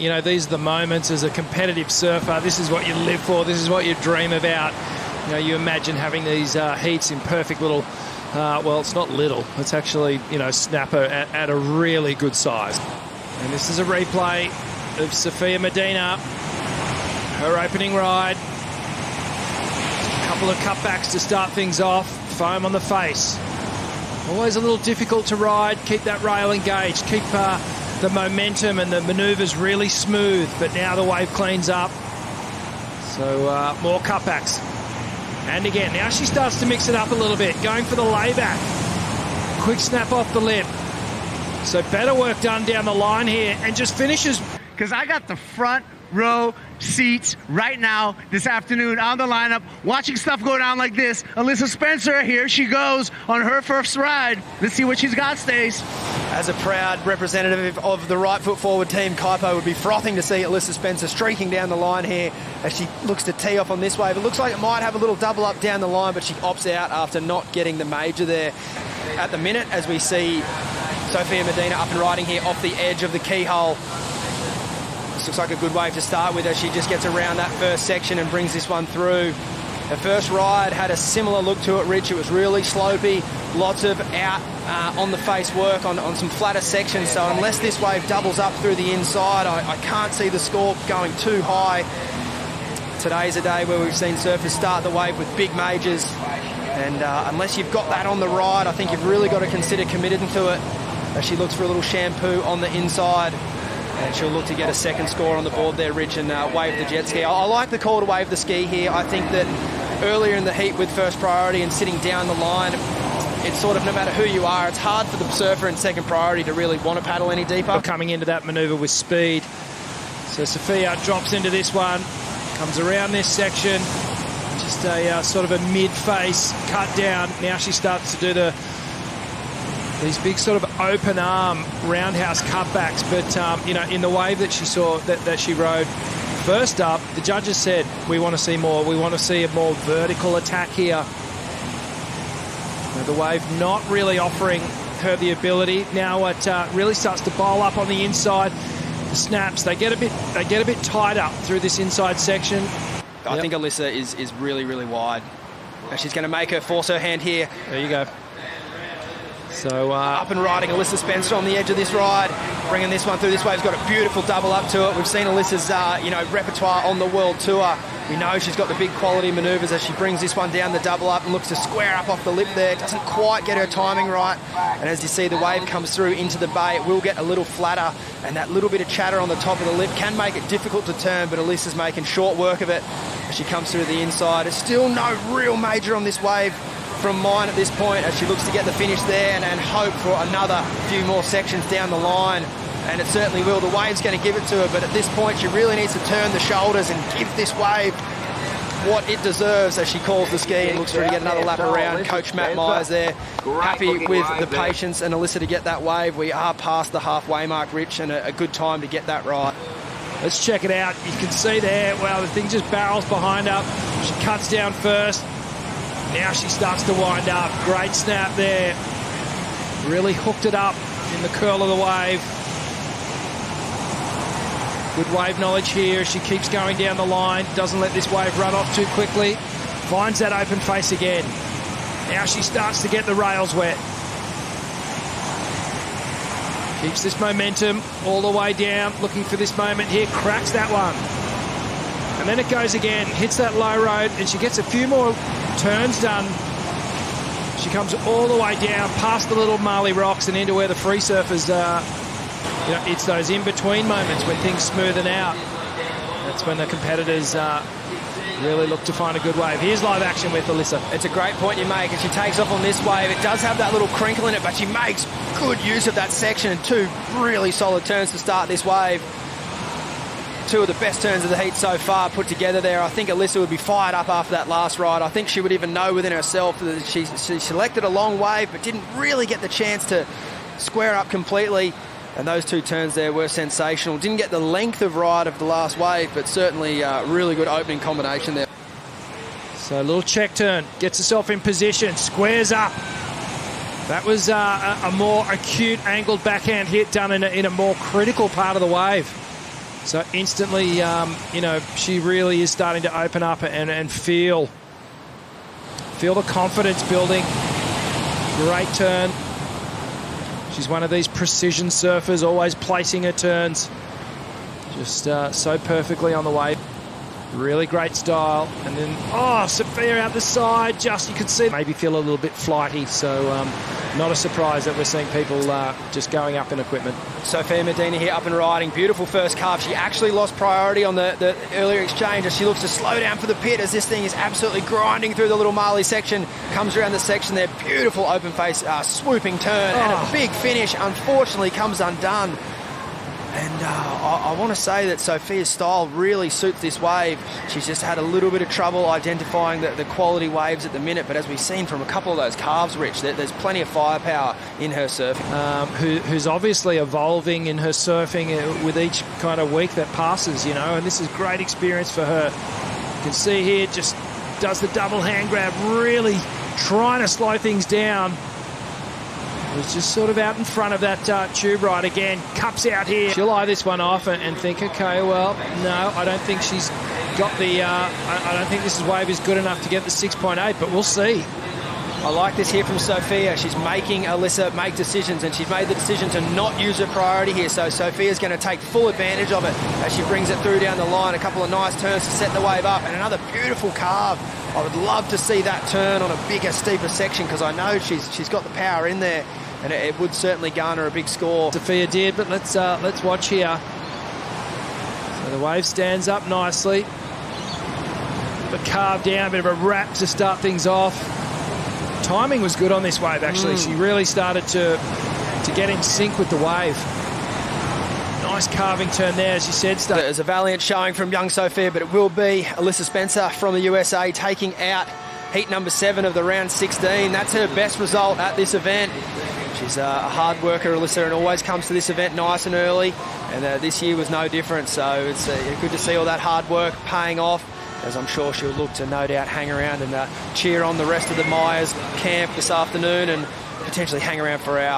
You know, these are the moments as a competitive surfer. This is what you live for. This is what you dream about. You know, you imagine having these heats in perfect little, well, it's not little. It's actually, you know, snapper at a really good size. And this is a replay of Sophia Medina, her opening ride. A couple of cutbacks to start things off. Foam on the face. Always a little difficult to ride. Keep that rail engaged. Keep the momentum and the manoeuvres really smooth, but now the wave cleans up. So more cutbacks. And again, now she starts to mix it up a little bit, going for the layback. Quick snap off the lip. So better work done down the line here and just finishes. Because I got the front row seats right now this afternoon on the lineup, watching stuff go down like this. Alyssa Spencer, here she goes on her first ride. Let's see what she's got, Stace. As a proud representative of the right foot forward team, Kaipo would be frothing to see Alyssa Spencer streaking down the line here as she looks to tee off on this wave. It looks like it might have a little double up down the line, but she opts out after not getting the major there. At the minute, as we see Sophia Medina up and riding here off the edge of the keyhole. This looks like a good wave to start with as she just gets around that first section and brings this one through. Her first ride had a similar look to it, Rich. It was really slopey, lots of out on the face work on some flatter sections. So unless this wave doubles up through the inside, I can't see the score going too high. Today's a day where we've seen surfers start the wave with big majors. And unless you've got that on the ride, I think you've really got to consider committing to it. As she looks for a little shampoo on the inside. And she'll look to get a second score on the board there, Rich, and wave the jet ski. I like the call to wave the ski here. I think that earlier in the heat with first priority and sitting down the line, it's sort of no matter who you are, it's hard for the surfer in second priority to really want to paddle any deeper. Coming into that manoeuvre with speed. So Sophia drops into this one, comes around this section, just a sort of a mid-face cut down. Now she starts to do these big sort of open arm roundhouse cutbacks, but you know, in the wave that she saw, that she rode first up, the judges said, we want to see more. We want to see a more vertical attack here. Now, the wave not really offering her the ability. Now it really starts to bowl up on the inside. The snaps, they get a bit tied up through this inside section. I think Alyssa is really, really wide. And she's going to make her force her hand here. There you go. So up and riding Alyssa Spencer on the edge of this ride, bringing this one through. This wave's got a beautiful double up to it. We've seen Alyssa's repertoire on the world tour. We know she's got the big quality manoeuvres as she brings this one down the double up and looks to square up off the lip there. Doesn't quite get her timing right. And as you see, the wave comes through into the bay. It will get a little flatter, and that little bit of chatter on the top of the lip can make it difficult to turn, but Alyssa's making short work of it as she comes through the inside. There's still no real major on this wave from mine at this point as she looks to get the finish there and hope for another few more sections down the line. And it certainly will. The wave's going to give it to her, but at this point she really needs to turn the shoulders and give this wave what it deserves as she calls the ski and looks for her to get another lap around. Coach Matt Myers there, happy with the patience and Alyssa to get that wave. We are past the halfway mark, Rich, and a good time to get that right. Let's check it out. You can see there, well, the thing just barrels behind her. She cuts down first. Now she starts to wind up. Great snap there. Really hooked it up in the curl of the wave. Good wave knowledge here. She keeps going down the line. Doesn't let this wave run off too quickly. Finds that open face again. Now she starts to get the rails wet. Keeps this momentum all the way down. Looking for this moment here. Cracks that one. And then it goes again. Hits that low road and she gets a few more turns done. She comes all the way down past the little Marley rocks and into where the free surfers are. You know, it's those in-between moments when things smoothen out. That's when the competitors really look to find a good wave. Here's live action with Alyssa. It's a great point you make as she takes off on this wave. It does have that little crinkle in it, but she makes good use of that section and two really solid turns to start this wave. Two of the best turns of the heat so far put together there. I think Alyssa would be fired up after that last ride. I think she would even know within herself that she selected a long wave but didn't really get the chance to square up completely. And those two turns there were sensational. Didn't get the length of ride of the last wave, but certainly really good opening combination there. So a little check turn, gets herself in position, squares up. That was a more acute angled backhand hit done in a more critical part of the wave. So instantly, you know, she really is starting to open up and feel the confidence building. Great turn. She's one of these precision surfers, always placing her turns just so perfectly on the wave. Really great style. And then, oh, Sophia out the side. Just, you could see, maybe feel a little bit flighty. So not a surprise that we're seeing people just going up in equipment. Sophia Medina here up and riding. Beautiful first carve. She actually lost priority on the earlier exchange as she looks to slow down for the pit as this thing is absolutely grinding through the little Marley section. Comes around the section there. Beautiful open face, swooping turn. And a big finish, unfortunately, comes undone. And I want to say that Sophia's style really suits this wave. She's just had a little bit of trouble identifying the quality waves at the minute, but as we've seen from a couple of those calves, Rich, there's plenty of firepower in her surfing. Who's obviously evolving in her surfing with each kind of week that passes, you know, and this is great experience for her. You can see here, just does the double hand grab, really trying to slow things down. Was just sort of out in front of that tube ride again. Cups out here. She'll eye this one off and think, okay, well, no, I don't think she's got the... I don't think this wave is good enough to get the 6.8, but we'll see. I like this here from Sophia. She's making Alyssa make decisions, and she's made the decision to not use her priority here. So Sophia's going to take full advantage of it as she brings it through down the line. A couple of nice turns to set the wave up, and another beautiful carve. I would love to see that turn on a bigger, steeper section because I know she's got the power in there, and it would certainly garner a big score. Sophia did, but let's watch here. So the wave stands up nicely. But carved down, a bit of a wrap to start things off. Timing was good on this wave, actually. She really started to get in sync with the wave. Nice carving turn there, as you said. There's a valiant showing from young Sophia, but it will be Alyssa Spencer from the USA taking out heat number 7 of the round 16. That's her best result at this event. She's a hard worker, Alyssa, and always comes to this event nice and early. And this year was no different. So it's good to see all that hard work paying off, as I'm sure she'll look to no doubt hang around and cheer on the rest of the Myers camp this afternoon and potentially hang around for our